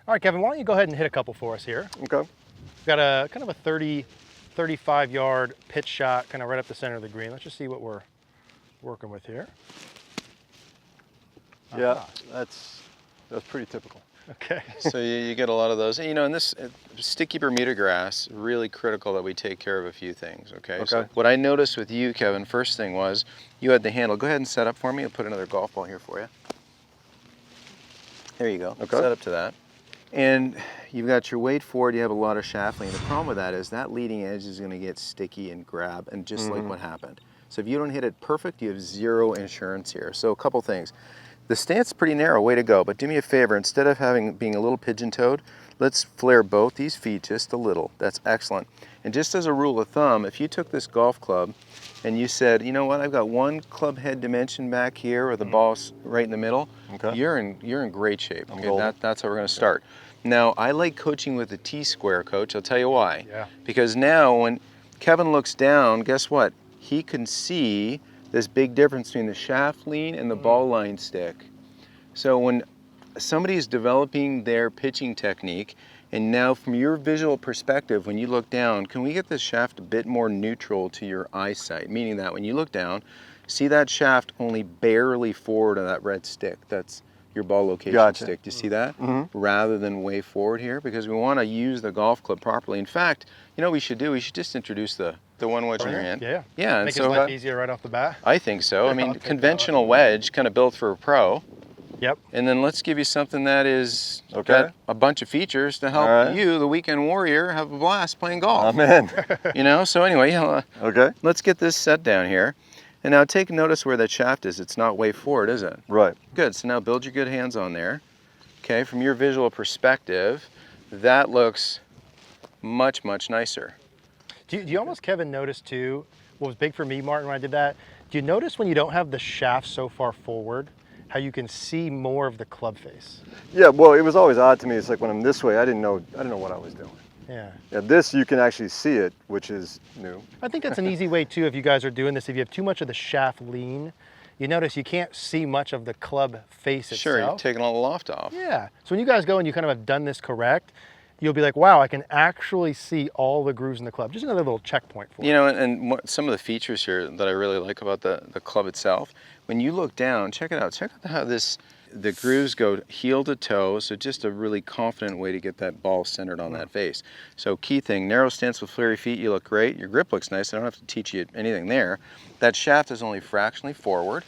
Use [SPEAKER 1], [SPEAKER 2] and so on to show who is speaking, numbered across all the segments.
[SPEAKER 1] All right, Kevin, why don't you go ahead and hit a couple for us here?
[SPEAKER 2] Okay.
[SPEAKER 1] We've got a kind of a 30, 35-yard pitch shot, kind of right up the center of the green. Let's just see what we're working with here.
[SPEAKER 2] Yeah, that's pretty typical.
[SPEAKER 1] Okay.
[SPEAKER 3] So you get a lot of those. And, you know, in this sticky Bermuda grass, really critical that we take care of a few things, okay? So what I noticed with you, Kevin, first thing was you had the handle. Go ahead and set up for me. I'll put another golf ball here for you. There you go.
[SPEAKER 2] Okay.
[SPEAKER 3] Set up to that. And you've got your weight forward, you have a lot of shaft lean. The problem with that is that leading edge is going to get sticky and grab, and just like what happened. So if you don't hit it perfect, you have zero insurance here. So a couple things. The stance is pretty narrow, way to go, but do me a favor, instead of being a little pigeon-toed, let's flare both these feet just a little. That's excellent. And just as a rule of thumb, if you took this golf club and you said, you know what, I've got one club head dimension back here, or the ball's right in the middle, you're in great shape. Okay, that's how we're going to start. Now, I like coaching with the T-square, Coach. I'll tell you why.
[SPEAKER 1] Yeah.
[SPEAKER 3] Because now when Kevin looks down, guess what? He can see this big difference between the shaft lean and the ball line stick. So when somebody is developing their pitching technique, and now from your visual perspective, when you look down, can we get this shaft a bit more neutral to your eyesight? Meaning that when you look down, see that shaft only barely forward of that red stick. That's your ball location stick. Do you see that? Rather than way forward here, because we want to use the golf club properly. In fact, you know what we should do? We should just introduce the one wedge in your hand.
[SPEAKER 1] Yeah.
[SPEAKER 3] Yeah.
[SPEAKER 1] Make his life easier right off the bat.
[SPEAKER 3] I think so. I mean, conventional wedge, kind of built for a pro.
[SPEAKER 1] Yep.
[SPEAKER 3] And then let's give you something that is got a bunch of features to help you, the weekend warrior, have a blast playing golf.
[SPEAKER 2] Amen.
[SPEAKER 3] You know, so anyway, let's get this set down here. And now take notice where that shaft is. It's not way forward, is it?
[SPEAKER 2] Right.
[SPEAKER 3] Good. So now build your good hands on there. Okay, from your visual perspective, that looks much, much nicer.
[SPEAKER 1] Do you almost, Kevin, notice too, what was big for me, Martin, when I did that? Do you notice when you don't have the shaft so far forward, how you can see more of the club face?
[SPEAKER 2] Yeah, well, it was always odd to me. It's like when I'm this way, I didn't know what I was doing.
[SPEAKER 1] Yeah.
[SPEAKER 2] Yeah, this you can actually see it, which is new.
[SPEAKER 1] I think that's an easy way too, if you guys are doing this. If you have too much of the shaft lean, you notice you can't see much of the club face itself.
[SPEAKER 3] Sure, you're taking all the loft off.
[SPEAKER 1] Yeah. So when you guys go and you kind of have done this correct, you'll be like, wow, I can actually see all the grooves in the club. Just another little checkpoint for you.
[SPEAKER 3] You know, and some of the features here that I really like about the club itself, when you look down, check it out. Check out how the grooves go heel to toe, so just a really confident way to get that ball centered on that face. So key thing, narrow stance with flary feet, you look great. Your grip looks nice. I don't have to teach you anything there. That shaft is only fractionally forward.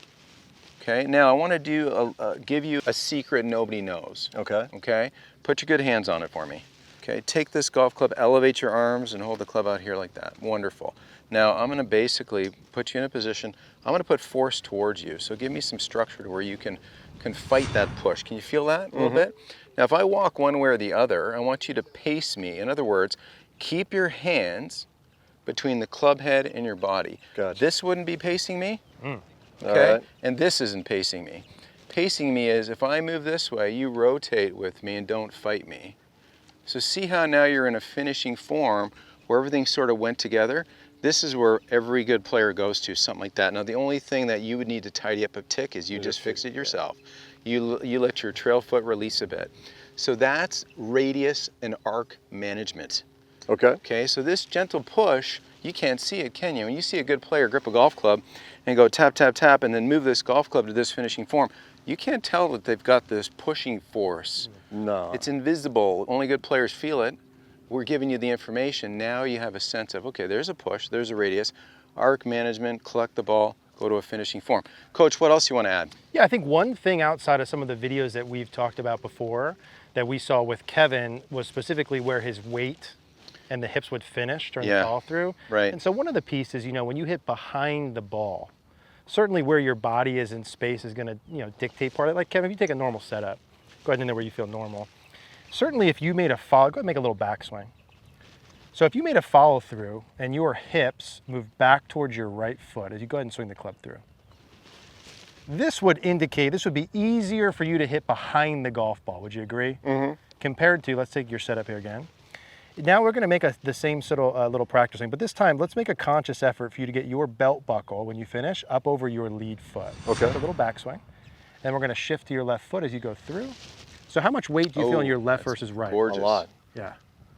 [SPEAKER 3] Okay, now I want to give you a secret nobody knows. Okay, put your good hands on it for me. Okay, take this golf club, elevate your arms, and hold the club out here like that. Wonderful. Now I'm going to basically put you in a position, I'm going to put force towards you. So give me some structure to where you can fight that push. Can you feel that a little bit? Now if I walk one way or the other, I want you to pace me. In other words, keep your hands between the club head and your body.
[SPEAKER 2] Gotcha.
[SPEAKER 3] This wouldn't be pacing me, okay? And this isn't pacing me. Pacing me is if I move this way, you rotate with me and don't fight me. So see how now you're in a finishing form where everything sort of went together? This is where every good player goes to, something like that. Now the only thing that you would need to tidy up a tick is you just fix it yourself. You let your trail foot release a bit. So that's radius and arc management. Okay, so this gentle push, you can't see it, can you? When you see a good player grip a golf club and go tap, tap, tap, and then move this golf club to this finishing form, you can't tell that they've got this pushing force.
[SPEAKER 2] No.
[SPEAKER 3] It's invisible. Only good players feel it. We're giving you the information. Now you have a sense of, okay, there's a push, there's a radius, arc management, collect the ball, go to a finishing form. Coach, what else do you want to add?
[SPEAKER 1] Yeah, I think one thing outside of some of the videos that we've talked about before that we saw with Kevin was specifically where his weight and the hips would finish during the follow through.
[SPEAKER 3] Right.
[SPEAKER 1] And so one of the pieces, you know, when you hit behind the ball, certainly where your body is in space is going to, you know, dictate part of it. Like Kevin, if you take a normal setup, go ahead and know where you feel normal. Certainly if you made a follow, go ahead and make a little backswing. So if you made a follow through and your hips move back towards your right foot as you go ahead and swing the club through, this would indicate, this would be easier for you to hit behind the golf ball. Would you agree? Compared to, let's take your setup here again. Now we're going to make the same sort of little practice thing, but this time let's make a conscious effort for you to get your belt buckle when you finish up over your lead foot.
[SPEAKER 2] Okay.
[SPEAKER 1] So a little backswing. Then we're going to shift to your left foot as you go through. So how much weight do you feel in your left
[SPEAKER 3] that's
[SPEAKER 1] versus right?
[SPEAKER 3] Gorgeous.
[SPEAKER 2] A lot.
[SPEAKER 1] Yeah.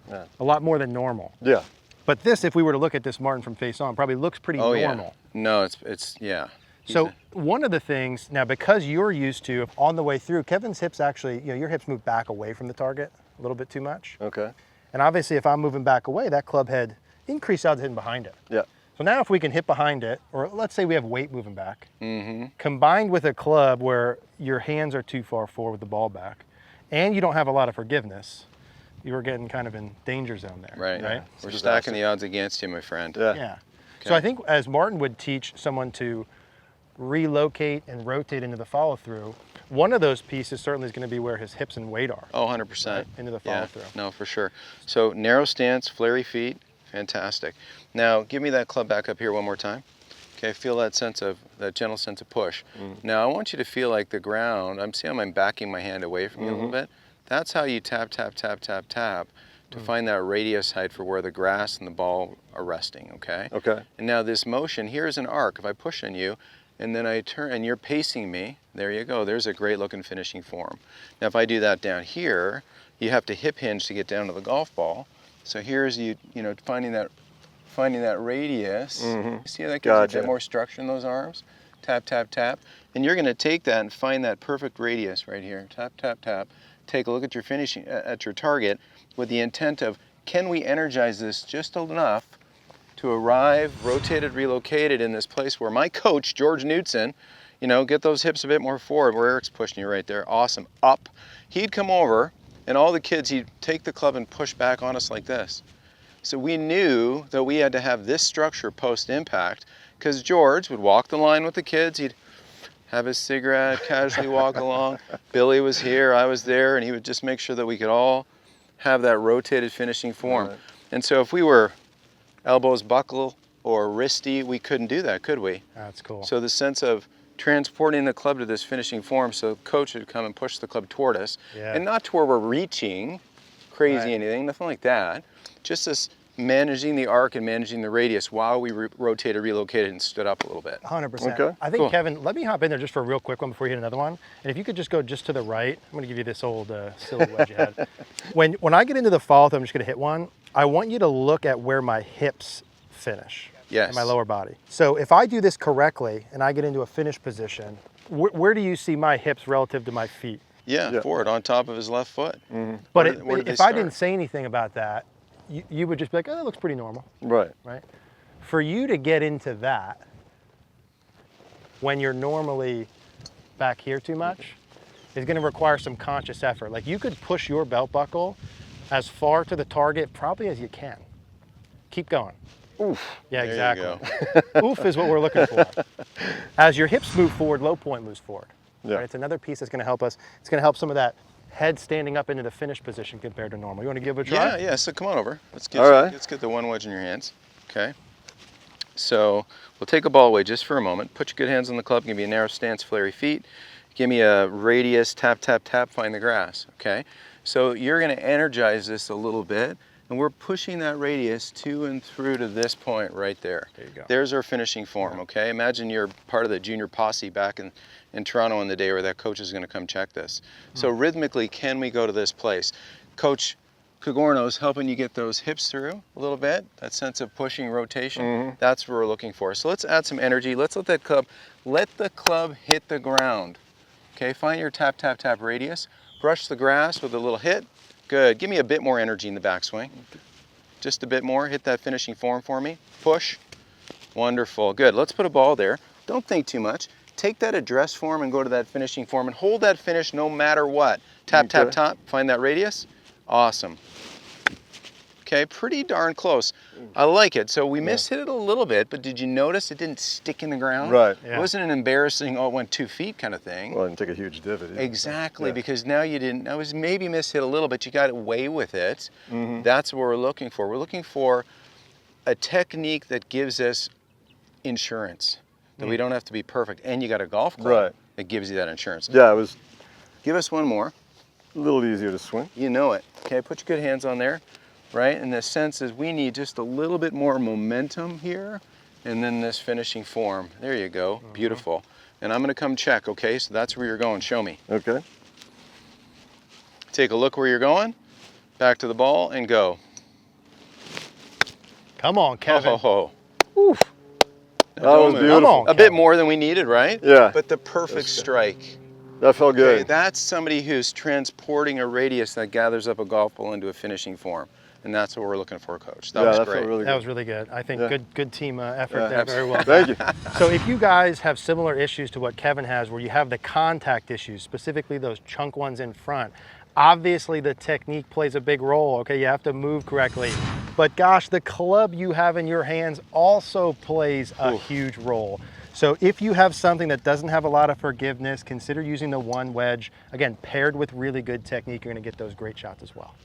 [SPEAKER 2] Yeah.
[SPEAKER 1] A lot more than normal.
[SPEAKER 2] Yeah.
[SPEAKER 1] But this, if we were to look at this Martin from face on, probably looks pretty normal.
[SPEAKER 3] Yeah. No, it's yeah.
[SPEAKER 1] So one of the things, now because you're used to, on the way through, Kevin's hips actually, your hips move back away from the target a little bit too much.
[SPEAKER 2] Okay.
[SPEAKER 1] And obviously if I'm moving back away, that club head, increased odds of hitting behind it.
[SPEAKER 2] Yeah.
[SPEAKER 1] So now if we can hit behind it, or let's say we have weight moving back, combined with a club where your hands are too far forward with the ball back, and you don't have a lot of forgiveness, you were getting kind of in danger zone there.
[SPEAKER 3] Right.
[SPEAKER 1] Right.
[SPEAKER 3] We're stacking the odds against you, my friend.
[SPEAKER 2] Yeah.
[SPEAKER 1] Yeah.
[SPEAKER 3] Okay.
[SPEAKER 1] So I think as Martin would teach someone to relocate and rotate into the follow through, one of those pieces certainly is going to be where his hips and weight are.
[SPEAKER 3] Oh, 100%.
[SPEAKER 1] Right, into the follow through.
[SPEAKER 3] No, for sure. So narrow stance, flary feet, fantastic. Now give me that club back up here one more time. Okay, feel that gentle sense of push. Now I want you to feel like the ground, I'm backing my hand away from you a little bit. That's how you tap, tap, tap, tap, tap to find that radius height for where the grass and the ball are resting, okay?
[SPEAKER 2] Okay.
[SPEAKER 3] And now this motion, here's an arc. If I push on you, and then I turn, and you're pacing me, there you go. There's a great looking finishing form. Now if I do that down here, you have to hip hinge to get down to the golf ball. So here's finding that radius. See how that gives you a bit more structure in those arms? Tap, tap, tap. And you're gonna take that and find that perfect radius right here. Tap, tap, tap. Take a look at your finishing, at your target with the intent of, can we energize this just enough to arrive, rotated, relocated in this place where my coach, George Knudsen, get those hips a bit more forward where Eric's pushing you right there. Awesome. Up. He'd come over, and all the kids, he'd take the club and push back on us like this. So we knew that we had to have this structure post-impact, because George would walk the line with the kids. He'd have his cigarette, casually walk along. Billy was here, I was there, and he would just make sure that we could all have that rotated finishing form.
[SPEAKER 2] Right.
[SPEAKER 3] And so if we were elbows buckle or wristy, we couldn't do that, could we?
[SPEAKER 1] That's cool.
[SPEAKER 3] So the sense of transporting the club to this finishing form, so coach would come and push the club toward us, and not to where we're reaching crazy anything, nothing like that. Just this managing the arc and managing the radius while we rotated, relocated, and stood up a little bit.
[SPEAKER 1] 100%.
[SPEAKER 2] Okay.
[SPEAKER 1] I think, Kevin, let me hop in there just for a real quick one before you hit another one. And if you could just go just to the right, I'm going to give you this old silly wedge you had. When I get into the follow through, I'm just going to hit one. I want you to look at where my hips finish.
[SPEAKER 3] Yes.
[SPEAKER 1] And my lower body. So if I do this correctly and I get into a finish position, where do you see my hips relative to my feet?
[SPEAKER 3] Yeah, forward on top of his left foot.
[SPEAKER 1] But if I didn't say anything about that, you would just be like, oh, that looks pretty normal.
[SPEAKER 2] Right.
[SPEAKER 1] Right? For you to get into that when you're normally back here too much is going to require some conscious effort. Like you could push your belt buckle as far to the target probably as you can. Keep going.
[SPEAKER 2] Oof.
[SPEAKER 1] Yeah,
[SPEAKER 3] There
[SPEAKER 1] exactly. Oof is what we're looking for. As your hips move forward, low point moves forward.
[SPEAKER 2] Yeah.
[SPEAKER 1] Right? It's another piece that's going to help us. It's going to help some of that head standing up into the finish position compared to normal. You want to give it a try?
[SPEAKER 3] Yeah, so come on over. Let's get the one wedge in your hands. Okay. So we'll take a ball away just for a moment. Put your good hands on the club. Give me a narrow stance, flary feet. Give me a radius, tap, tap, tap, find the grass. Okay. So you're going to energize this a little bit, and we're pushing that radius to and through to this point right there.
[SPEAKER 1] There you go.
[SPEAKER 3] There's our finishing form, okay? Imagine you're part of the junior posse back in Toronto on the day where that coach is going to come check this. So rhythmically, can we go to this place? Coach Cogorno is helping you get those hips through a little bit, that sense of pushing rotation. That's what we're looking for. So let's add some energy. Let's let the club hit the ground. Okay, find your tap, tap, tap radius. Brush the grass with a little hit. Good. Give me a bit more energy in the backswing. Just a bit more. Hit that finishing form for me. Push. Wonderful. Good. Let's put a ball there. Don't think too much. Take that address form and go to that finishing form and hold that finish no matter what. Tap, tap, tap. Find that radius. Awesome. Okay, pretty darn close. I like it. So we mishit it a little bit, but did you notice it didn't stick in the ground?
[SPEAKER 2] Right.
[SPEAKER 1] Yeah.
[SPEAKER 3] It wasn't an embarrassing, oh, it went 2 feet kind of thing.
[SPEAKER 2] Well, I didn't take a huge divot either.
[SPEAKER 3] Exactly,
[SPEAKER 2] Yeah.
[SPEAKER 3] because now you didn't, I was maybe mishit a little bit, you got away with it. That's what we're looking for. We're looking for a technique that gives us insurance, that we don't have to be perfect. And you got a golf club
[SPEAKER 2] Right.
[SPEAKER 3] that gives you that insurance.
[SPEAKER 2] Yeah, it was
[SPEAKER 3] Give us one more.
[SPEAKER 2] a little easier to swing.
[SPEAKER 3] You know it. Okay, put your good hands on there, right? And the sense is we need just a little bit more momentum here, and then this finishing form. There you go, beautiful. And I'm gonna come check, okay? So that's where you're going, show me.
[SPEAKER 2] Okay.
[SPEAKER 3] Take a look where you're going, back to the ball, and go.
[SPEAKER 1] Come on, Kevin.
[SPEAKER 3] Oh,
[SPEAKER 1] Oof.
[SPEAKER 2] That was beautiful.
[SPEAKER 3] A bit more than we needed, right?
[SPEAKER 2] Yeah.
[SPEAKER 3] But the perfect strike.
[SPEAKER 2] That felt good.
[SPEAKER 3] Okay, that's somebody who's transporting a radius that gathers up a golf ball into a finishing form. And that's what we're looking for, Coach. That was
[SPEAKER 2] that
[SPEAKER 3] great.
[SPEAKER 2] felt really good.
[SPEAKER 1] That was really good. I think good team effort there. Very well.
[SPEAKER 2] Thank you.
[SPEAKER 1] So if you guys have similar issues to what Kevin has, where you have the contact issues, specifically those chunk ones in front, obviously the technique plays a big role. Okay, you have to move correctly. But gosh, the club you have in your hands also plays a huge role. So if you have something that doesn't have a lot of forgiveness, consider using the one wedge. Again, paired with really good technique, you're going to get those great shots as well.